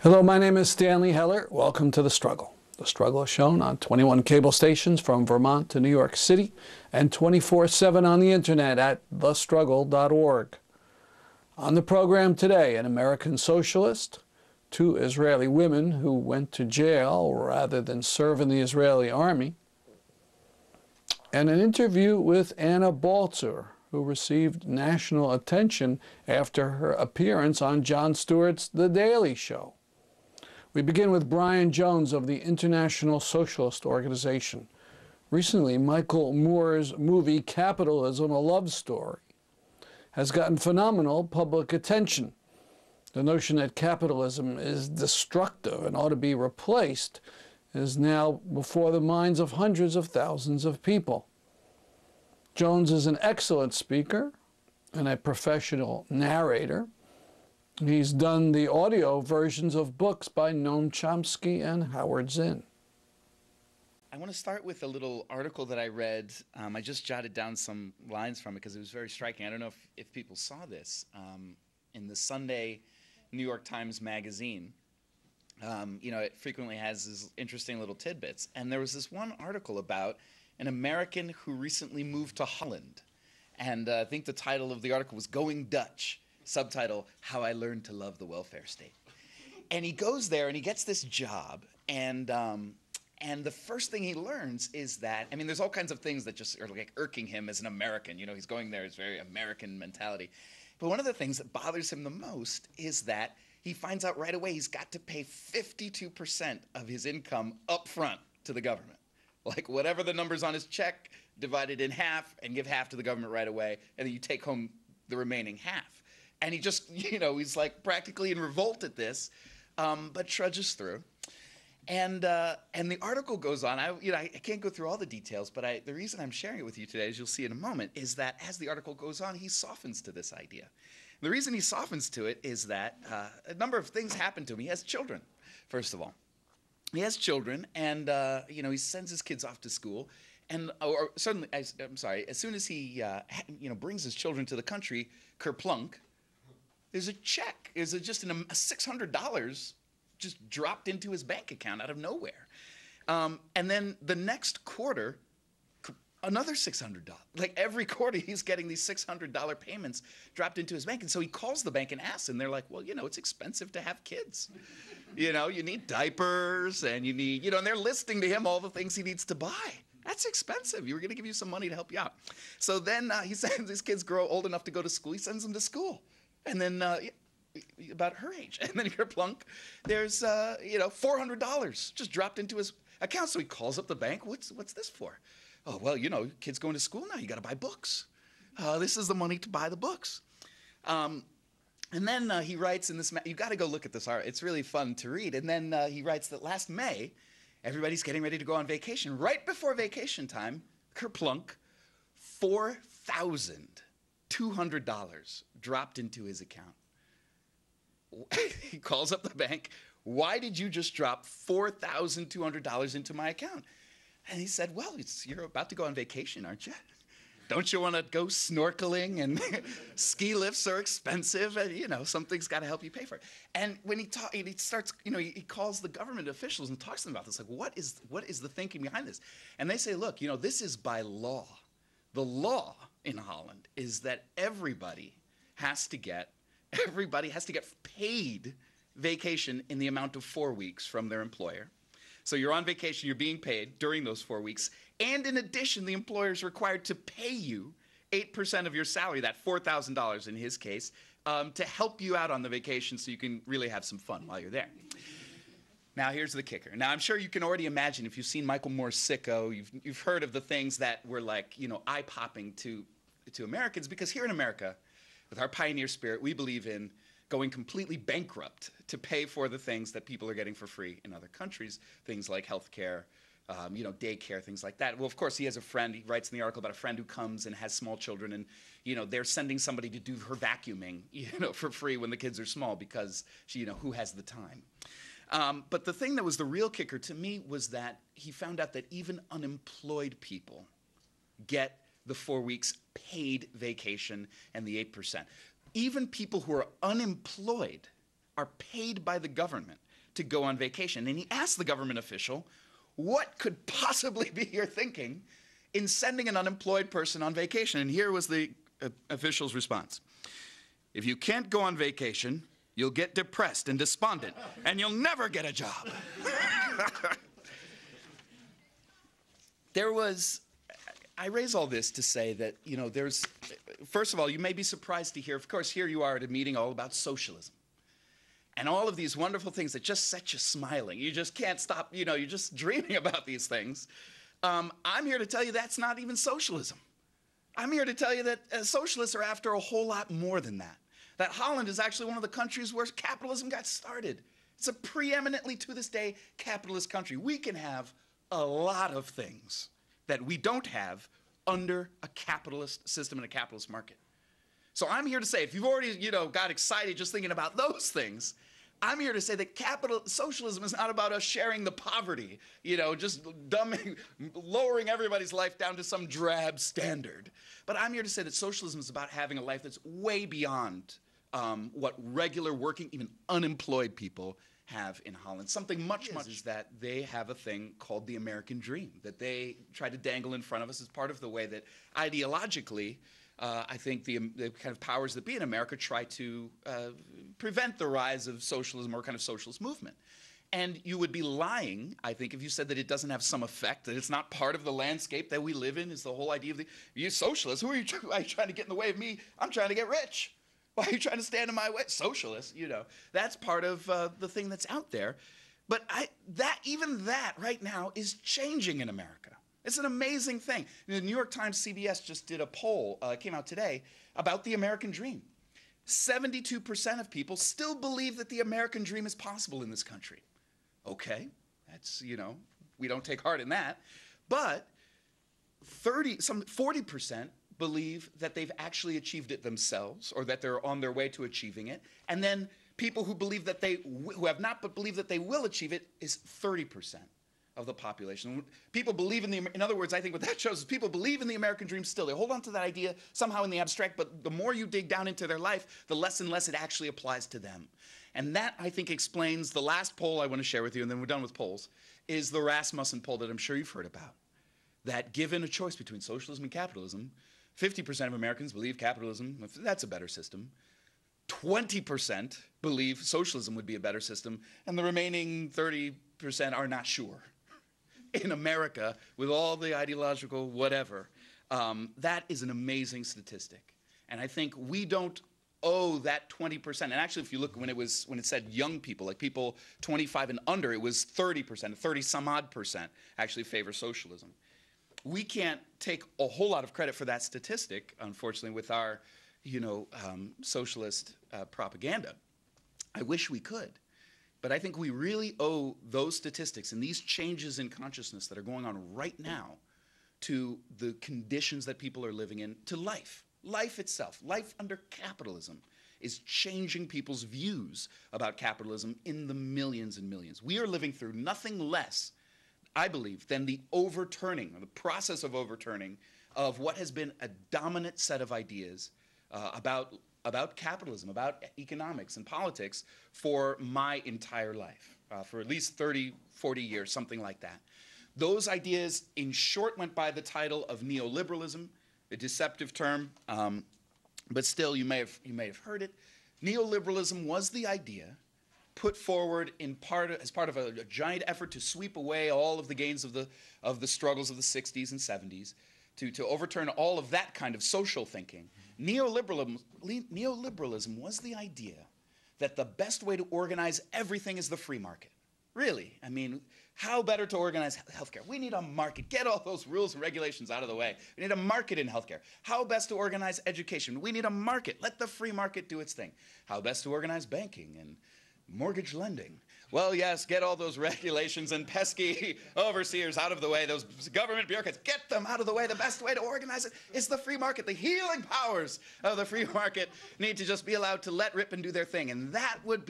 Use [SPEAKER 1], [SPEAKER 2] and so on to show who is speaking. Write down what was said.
[SPEAKER 1] Hello, my name is Stanley Heller. Welcome to The Struggle. The Struggle is shown on 21 cable stations from Vermont to New York City and 24/7 on the internet at thestruggle.org. On the program today, an American socialist, two Israeli women who went to jail rather than serve in the Israeli army, and an interview with Anna Baltzer, who received national attention after her appearance on Jon Stewart's The Daily Show. We begin with Brian Jones of the International Socialist Organization. Recently, Michael Moore's movie Capitalism, a Love Story, has gotten phenomenal public attention. The notion that capitalism is destructive and ought to be replaced is now before the minds of hundreds of thousands of people. Jones is an excellent speaker and a professional narrator. He's done the audio versions of books by Noam Chomsky and Howard Zinn.
[SPEAKER 2] I want to start with a little article that I read. I just jotted down some lines from it because it was very striking. I don't know if people saw this. In the Sunday New York Times Magazine, it frequently has these interesting little tidbits. And there was this one article about an American who recently moved to Holland. And I think the title of the article was Going Dutch. Subtitle, How I Learned to Love the Welfare State. And he goes there and he gets this job, and the first thing he learns is that, I mean, there's all kinds of things that just are like irking him as an American. You know, he's going there, it's very American mentality. But one of the things that bothers him the most is that he finds out right away he's got to pay 52% of his income up front to the government. Like whatever the numbers on his check, divide it in half and give half to the government right away, and then you take home the remaining half. And he just, he's like practically in revolt at this, but trudges through. And the article goes on. I can't go through all the details, but the reason I'm sharing it with you today, as you'll see in a moment, is that as the article goes on, he softens to this idea. The reason he softens to it is that a number of things happen to him. He has children, first of all. He has children, and he sends his kids off to school. And as soon as he brings his children to the country, kerplunk, there's a check. There's just $600 just dropped into his bank account out of nowhere. And then the next quarter, another $600. Like every quarter, he's getting these $600 payments dropped into his bank. And so he calls the bank and asks, and they're like, well, it's expensive to have kids. You need diapers, and you need, and they're listing to him all the things he needs to buy. That's expensive. We were going to give you some money to help you out. So then he sends his kids grow old enough to go to school. He sends them to school. And then about her age. And then kerplunk, there's, $400 just dropped into his account. So he calls up the bank. What's this for? Oh, well, kids going to school now. You got to buy books. This is the money to buy the books. And then he writes in this, you got to go look at this art. It's really fun to read. And then he writes that last May, everybody's getting ready to go on vacation. Right before vacation time, kerplunk, $4,200 dropped into his account. He calls up the bank. Why did you just drop $4,200 into my account? And he said, well, you're about to go on vacation, aren't you? Don't you want to go snorkeling? And ski lifts are expensive, and something's got to help you pay for it. And when he starts, he calls the government officials and talks to them about this. Like, what is the thinking behind this? And they say, look, this is by law. The law in Holland is that everybody has to get paid vacation in the amount of 4 weeks from their employer. So you're on vacation, you're being paid during those 4 weeks, and in addition, the employer is required to pay you 8% of your salary, that $4,000 in his case, to help you out on the vacation so you can really have some fun while you're there. Now, here's the kicker. Now, I'm sure you can already imagine, if you've seen Michael Moore's Sicko, you've heard of the things that were like, eye-popping to Americans, because here in America, with our pioneer spirit, we believe in going completely bankrupt to pay for the things that people are getting for free in other countries, things like health care, daycare, things like that. Well, of course, he has a friend. He writes in the article about a friend who comes and has small children, and they're sending somebody to do her vacuuming, for free when the kids are small because she, who has the time. But the thing that was the real kicker to me was that he found out that even unemployed people get the 4 weeks paid vacation and the 8%. Even people who are unemployed are paid by the government to go on vacation. And he asked the government official, what could possibly be your thinking in sending an unemployed person on vacation? And here was the official's response. If you can't go on vacation, you'll get depressed and despondent, and you'll never get a job. I raise all this to say that, first of all, you may be surprised to hear, of course, here you are at a meeting all about socialism. And all of these wonderful things that just set you smiling. You just can't stop, you're just dreaming about these things. I'm here to tell you that's not even socialism. I'm here to tell you that socialists are after a whole lot more than that. That Holland is actually one of the countries where capitalism got started. It's a preeminently, to this day, capitalist country. We can have a lot of things that we don't have under a capitalist system and a capitalist market. So I'm here to say, if you've already, got excited just thinking about those things, I'm here to say that socialism is not about us sharing the poverty, just lowering everybody's life down to some drab standard. But I'm here to say that socialism is about having a life that's way beyond what regular working, even unemployed people have in Holland. Something much is that they have a thing called the American dream that they try to dangle in front of us as part of the way that ideologically I think the kind of powers that be in America try to prevent the rise of socialism or kind of socialist movement. And you would be lying, I think, if you said that it doesn't have some effect, that it's not part of the landscape that we live in, is the whole idea of you socialists. Who are you trying to get in the way of me? I'm trying to get rich. Why are you trying to stand in my way? Socialist, That's part of the thing that's out there. But even that right now is changing in America. It's an amazing thing. The New York Times CBS just did a poll, came out today, about the American dream. 72% of people still believe that the American dream is possible in this country. Okay, that's, we don't take heart in that. But 40% believe that they've actually achieved it themselves, or that they're on their way to achieving it. And then people who believe that who have not but believe that they will achieve it is 30%. Of the population. People believe in other words, I think what that shows is people believe in the American dream still. They hold on to that idea somehow in the abstract, but the more you dig down into their life, the less and less it actually applies to them. And that, I think, explains the last poll I want to share with you, and then we're done with polls, is the Rasmussen poll that I'm sure you've heard about. That given a choice between socialism and capitalism, 50% of Americans believe capitalism, that's a better system. 20% believe socialism would be a better system, and the remaining 30% are not sure. In America, with all the ideological whatever, that is an amazing statistic. And I think we don't owe that 20%. And actually, if you look when it said young people, like people 25 and under, it was 30%, 30 some odd percent actually favor socialism. We can't take a whole lot of credit for that statistic, unfortunately, with our, socialist propaganda. I wish we could. But I think we really owe those statistics and these changes in consciousness that are going on right now to the conditions that people are living in, to life. Life itself, life under capitalism, is changing people's views about capitalism in the millions and millions. We are living through nothing less, I believe, than the overturning, or the process of overturning, of what has been a dominant set of ideas about capitalism, about economics and politics for my entire life, for at least 30, 40 years, something like that. Those ideas, in short, went by the title of neoliberalism, a deceptive term, but still you may have heard it. Neoliberalism was the idea put forward as part of a giant effort to sweep away all of the gains of the struggles of the 60s and 70s, to overturn all of that kind of social thinking. Neoliberalism was the idea that the best way to organize everything is the free market. Really, I mean, how better to organize healthcare? We need a market. Get all those rules and regulations out of the way. We need a market in healthcare. How best to organize education? We need a market. Let the free market do its thing. How best to organize banking and mortgage lending? Well, yes, get all those regulations and pesky overseers out of the way, those government bureaucrats, get them out of the way. The best way to organize it is the free market. The healing powers of the free market need to just be allowed to let rip and do their thing. And that would